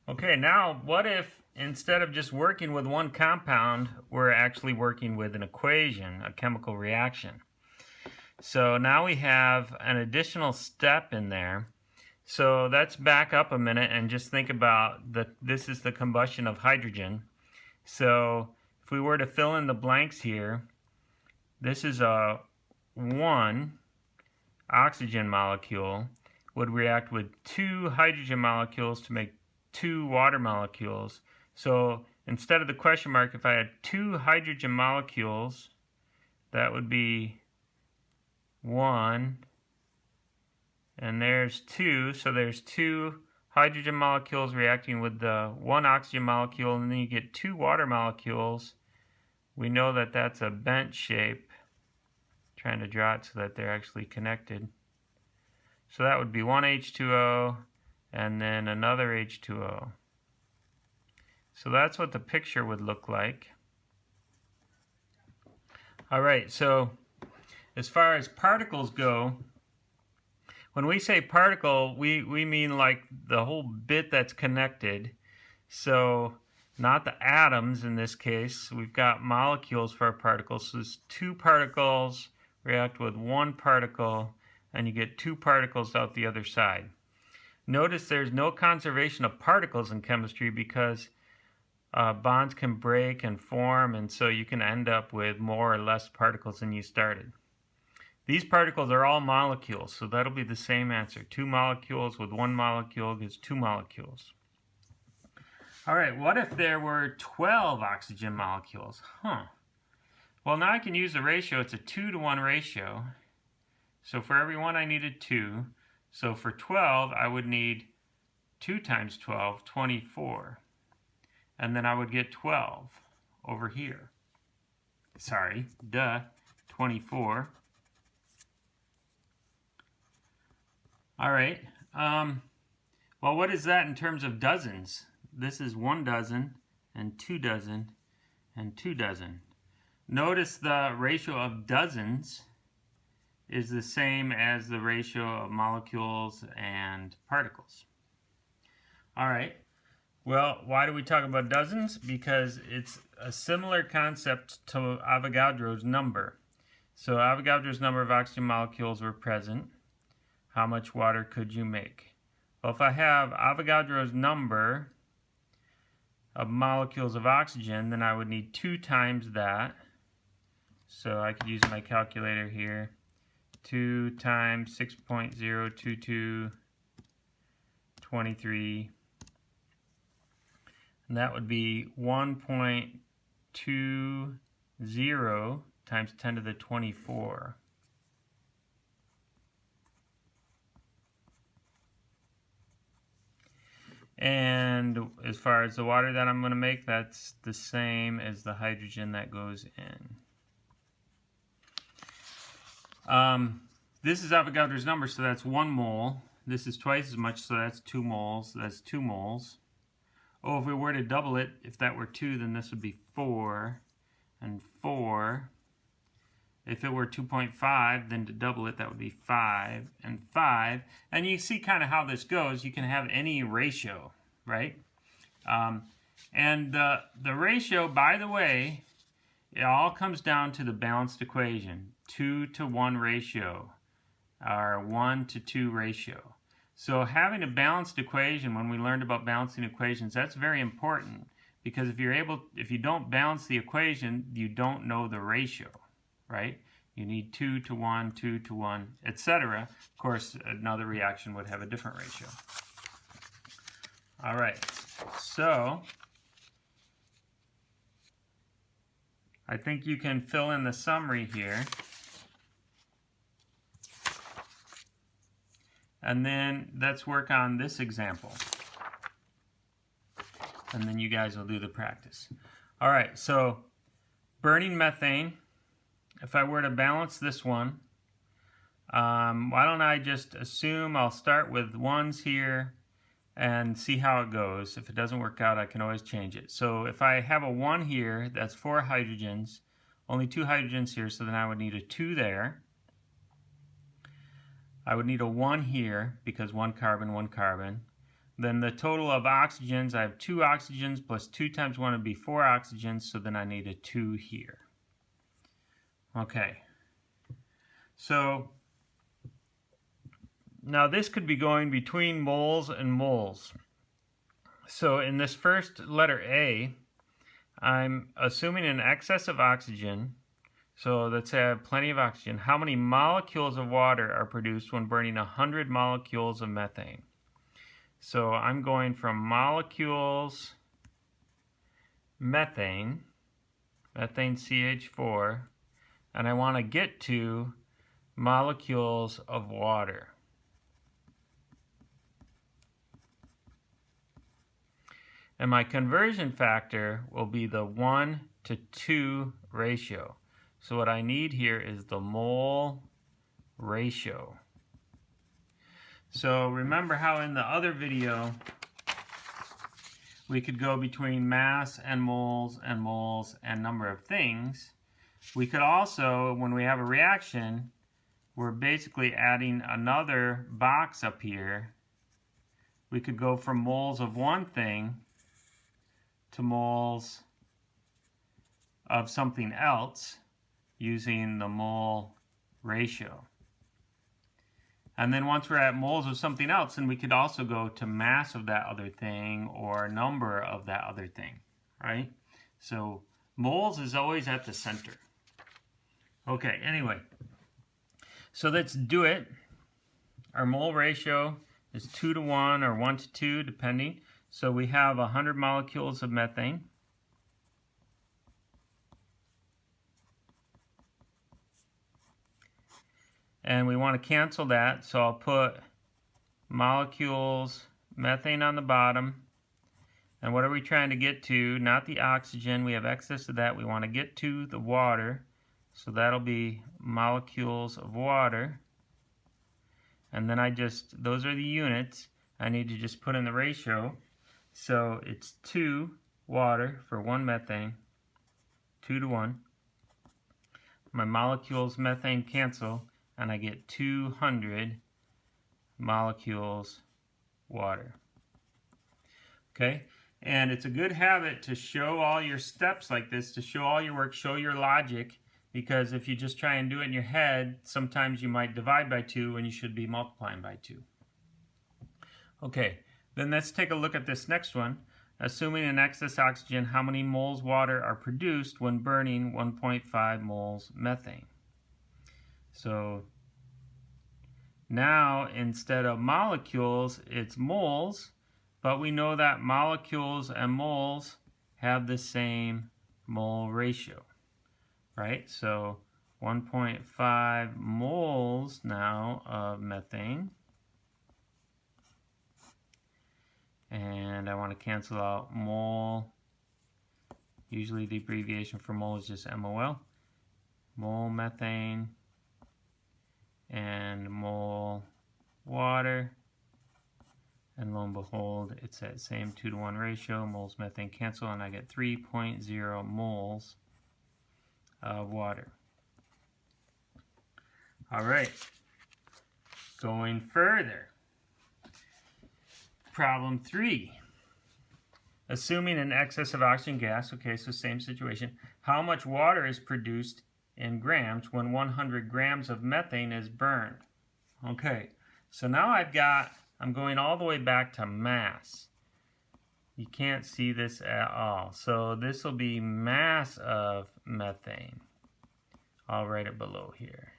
Okay, now what if instead of just working with one compound, we're actually working with an equation, a chemical reaction? So now we have an additional step in there. So let's back up a minute and just think about this is the combustion of hydrogen. So if we were to fill in the blanks here, this is a 1 oxygen molecule would react with 2 hydrogen molecules to make 2 water molecules. So instead of the question mark, if I had 2 hydrogen molecules, that would be 1, and there's 2, so there's 2 hydrogen molecules reacting with the 1 oxygen molecule, and then you get 2 water molecules. We know that that's a bent shape. Trying to draw it so that they're actually connected. So that would be one H2O and then another H2O. So that's what the picture would look like. Alright, so as far as particles go, when we say particle, we mean like the whole bit that's connected. So not the atoms in this case. We've got molecules for our particles. So there's 2 particles react with 1 particle, and you get 2 particles out the other side. Notice there's no conservation of particles in chemistry because bonds can break and form, and so you can end up with more or less particles than you started. These particles are all molecules, so that'll be the same answer. 2 molecules with 1 molecule gives 2 molecules. Alright, what if there were 12 oxygen molecules? Well, now I can use the ratio. It's a 2-to-1 ratio. So for every 1 I needed 2. So for 12 I would need 2 times 12, 24. And then I would get 12 over here. Sorry, 24. Alright, well, what is that in terms of dozens? This is 1 dozen, and 2 dozen, and 2 dozen. Notice the ratio of dozens is the same as the ratio of molecules and particles. Alright, well, why do we talk about dozens? Because it's a similar concept to Avogadro's number. So Avogadro's number of oxygen molecules were present. How much water could you make? Well, if I have Avogadro's number of molecules of oxygen, then I would need 2 times that. So I could use my calculator here. 2 times 6.022, 23. And that would be 1.20 times 10 to the 24. And as far as the water that I'm going to make, that's the same as the hydrogen that goes in. This is Avogadro's number, so that's 1 mole. This is twice as much, so that's 2 moles. That's 2 moles. Oh, if we were to double it, if that were 2, then this would be 4 and 4. If it were 2.5, then to double it, that would be 5 and 5. And you see kind of how this goes. You can have any ratio, right? And the ratio, by the way, it all comes down to the balanced equation. 2-to-1 ratio, or 1-to-2 ratio. So having a balanced equation, when we learned about balancing equations, that's very important. Because if you don't balance the equation, you don't know the ratio. Right? You need 2-to-1, 2-to-1, etc. Of course, another reaction would have a different ratio. All right, so I think you can fill in the summary here. And then let's work on this example. And then you guys will do the practice. All right, so burning methane. If I were to balance this one, why don't I just assume I'll start with 1s here and see how it goes. If it doesn't work out, I can always change it. So if I have a 1 here, that's 4 hydrogens, only 2 hydrogens here, so then I would need a 2 there. I would need a 1 here because 1 carbon, 1 carbon. Then the total of oxygens, I have 2 oxygens plus 2 times 1 would be 4 oxygens, so then I need a 2 here. Okay. So now this could be going between moles and moles. So in this first letter A, I'm assuming an excess of oxygen. So let's say I have plenty of oxygen. How many molecules of water are produced when burning 100 molecules of methane? So I'm going from molecules, methane CH4, and I want to get to molecules of water. And my conversion factor will be the 1:2 ratio. So what I need here is the mole ratio. So remember how in the other video we could go between mass and moles and number of things. We could also, when we have a reaction, we're basically adding another box up here. We could go from moles of one thing to moles of something else using the mole ratio. And then once we're at moles of something else, then we could also go to mass of that other thing or number of that other thing, right? So moles is always at the center. Okay, anyway, so let's do it. Our mole ratio is 2:1 or 1:2 depending. So we have 100 molecules of methane. And we want to cancel that, so I'll put molecules, methane on the bottom. And what are we trying to get to? Not the oxygen, we have excess of that. We want to get to the water, so that'll be molecules of water. And then those are the units. I need to just put in the ratio. So it's 2 water for 1 methane, 2:1. My molecules methane cancel, and I get 200 molecules water. Okay, and it's a good habit to show all your steps like this, to show all your work, show your logic, because if you just try and do it in your head, sometimes you might divide by 2 when you should be multiplying by 2. Okay, then let's take a look at this next one. Assuming an excess oxygen, how many moles water are produced when burning 1.5 moles methane? So now instead of molecules, it's moles, but we know that molecules and moles have the same mole ratio, right? So 1.5 moles now of methane. And I want to cancel out mole. Usually the abbreviation for mole is just MOL. Mole methane and mole water. And lo and behold, it's that same 2:1 ratio. Moles methane cancel, and I get 3.0 moles of water. All right, going further. Problem 3. Assuming an excess of oxygen gas, okay, so same situation. How much water is produced in grams when 100 grams of methane is burned? Okay, so now I'm going all the way back to mass. You can't see this at all. So this will be mass of methane. I'll write it below here.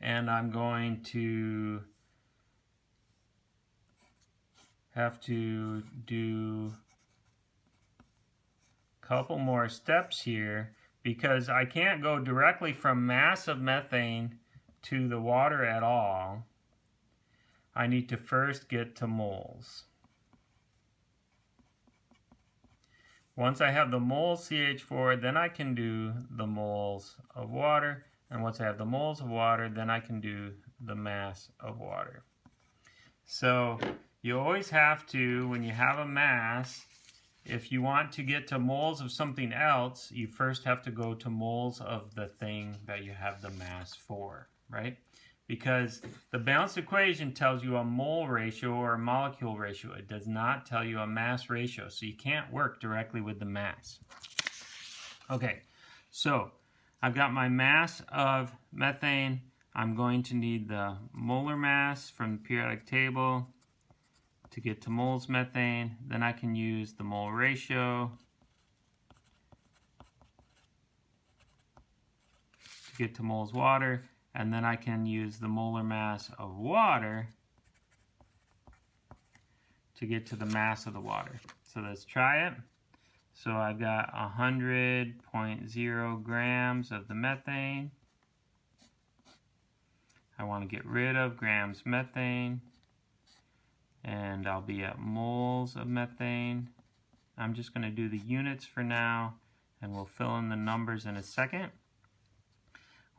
And I'm going to have to do a couple more steps here because I can't go directly from mass of methane to the water at all. I need to first get to moles. Once I have the moles CH4, then I can do the moles of water. And once I have the moles of water, then I can do the mass of water. So you always have to, when you have a mass, if you want to get to moles of something else, you first have to go to moles of the thing that you have the mass for, right? because the balanced equation tells you a mole ratio or a molecule ratio. It does not tell you a mass ratio, so you can't work directly with the mass. Okay, so I've got my mass of methane. I'm going to need the molar mass from the periodic table to get to moles methane. Then I can use the mole ratio to get to moles water, and then I can use the molar mass of water to get to the mass of the water. So let's try it. So I've got 100.0 grams of the methane. I want to get rid of grams methane, and I'll be at moles of methane. I'm just going to do the units for now, and we'll fill in the numbers in a second.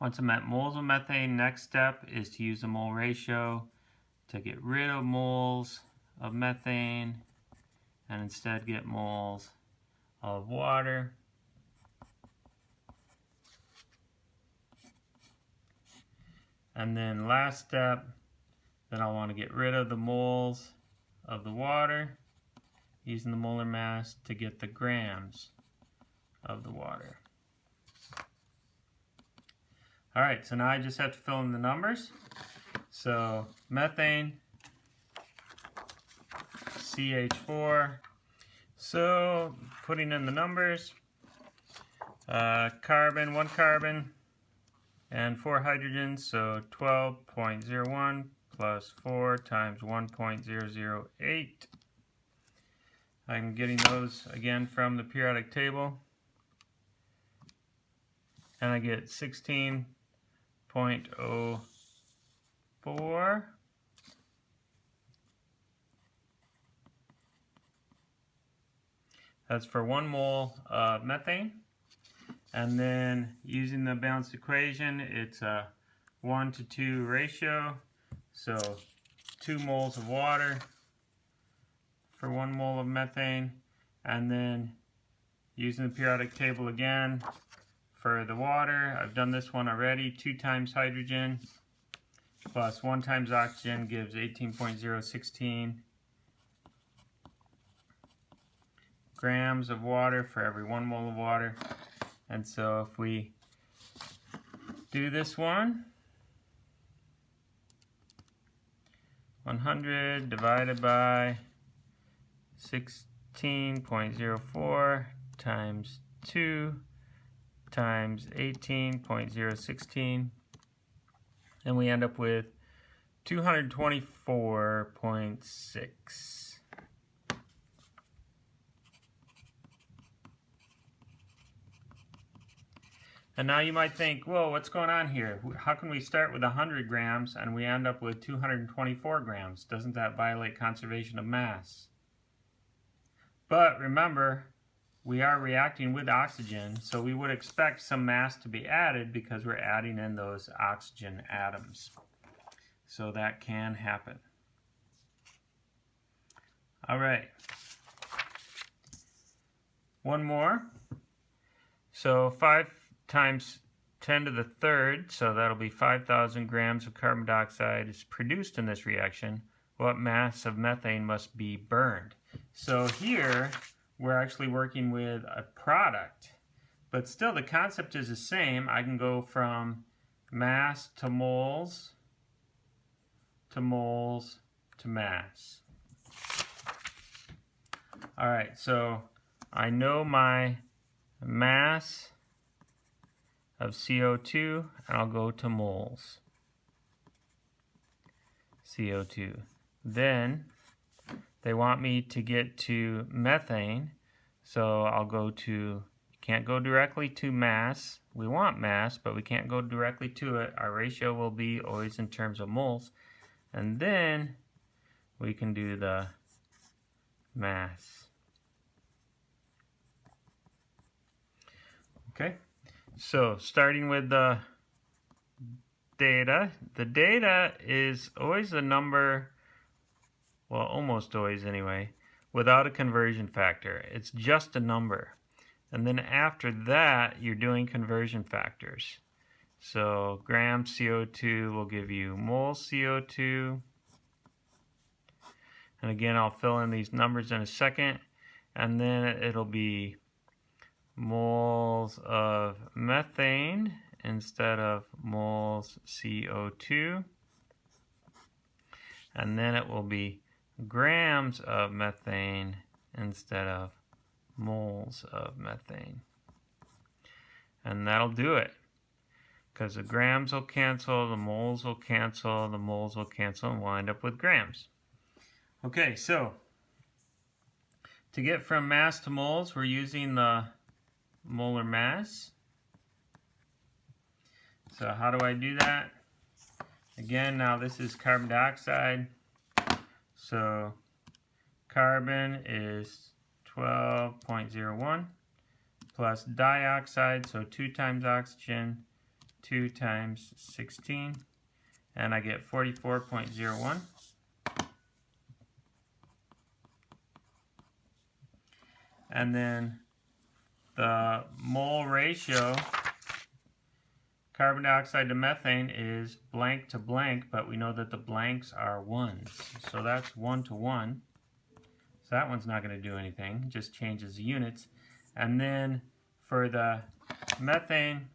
Once I'm at moles of methane, next step is to use the mole ratio to get rid of moles of methane and instead get moles of water. And then last step, then I'll want to get rid of the moles of the water using the molar mass to get the grams of the water. Alright, so now I just have to fill in the numbers. So methane, CH4. So putting in the numbers, carbon, 1 carbon, and 4 hydrogens, so 12.01 plus 4 times 1.008. I'm getting those again from the periodic table. And I get 16.04. That's for 1 mole of methane. And then using the balanced equation, it's a 1:2 ratio. So 2 moles of water for 1 mole of methane. And then using the periodic table again for the water, I've done this one already. 2 times hydrogen plus 1 times oxygen gives 18.016 grams of water for every 1 mole of water. And so if we do this one, 100 divided by 16.04 times 2 times 18.016, and we end up with 224.6. And now you might think, whoa, what's going on here? How can we start with 100 grams and we end up with 224 grams? Doesn't that violate conservation of mass? But remember, we are reacting with oxygen, so we would expect some mass to be added because we're adding in those oxygen atoms. So that can happen. All right. One more. So 5 times 10 to the third, so that'll be 5,000 grams of carbon dioxide is produced in this reaction. What mass of methane must be burned? So here, we're actually working with a product, but still the concept is the same. I can go from mass to moles to moles to mass. All right, so I know my mass of CO2, and I'll go to moles. CO2. Then they want me to get to methane, so I'll go to, can't go directly to mass. We want mass, but we can't go directly to it. Our ratio will be always in terms of moles. And then we can do the mass. Okay, so starting with the data is always a number, well, almost always anyway, without a conversion factor. It's just a number. And then after that, you're doing conversion factors. So grams CO2 will give you moles CO2. And again, I'll fill in these numbers in a second. And then it'll be moles of methane instead of moles CO2. And then it will be grams of methane instead of moles of methane. And that'll do it, because the grams will cancel, the moles will cancel, the moles will cancel, and we'll end up with grams. Okay, so to get from mass to moles, we're using the molar mass. So how do I do that? Again, now this is carbon dioxide. So carbon is 12.01 plus dioxide, so 2 times oxygen, 2 times 16, and I get 44.01. And then the mole ratio, carbon dioxide to methane, is blank to blank, but we know that the blanks are ones. So that's 1 to 1. So that one's not going to do anything, just changes the units. And then for the methane,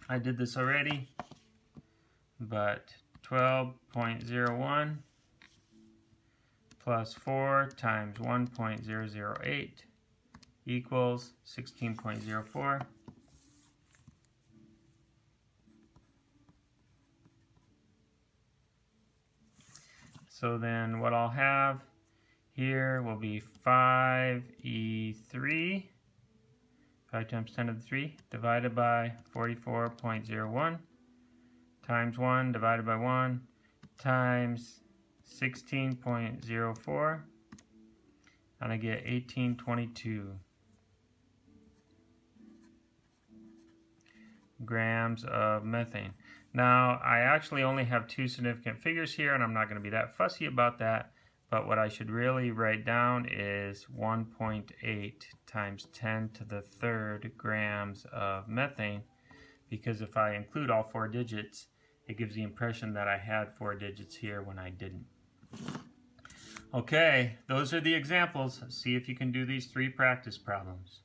I did this already, but 12.01 plus 4 times 1.008 equals 16.04. So then what I'll have here will be 5E3, 5 times 10 to the 3, divided by 44.01, times 1 divided by 1, times 16.04, and I get 1822 grams of methane. Now, I actually only have 2 significant figures here, and I'm not going to be that fussy about that, but what I should really write down is 1.8 times 10 to the 3rd grams of methane, because if I include all 4 digits, it gives the impression that I had 4 digits here when I didn't. Okay, those are the examples. See if you can do these 3 practice problems.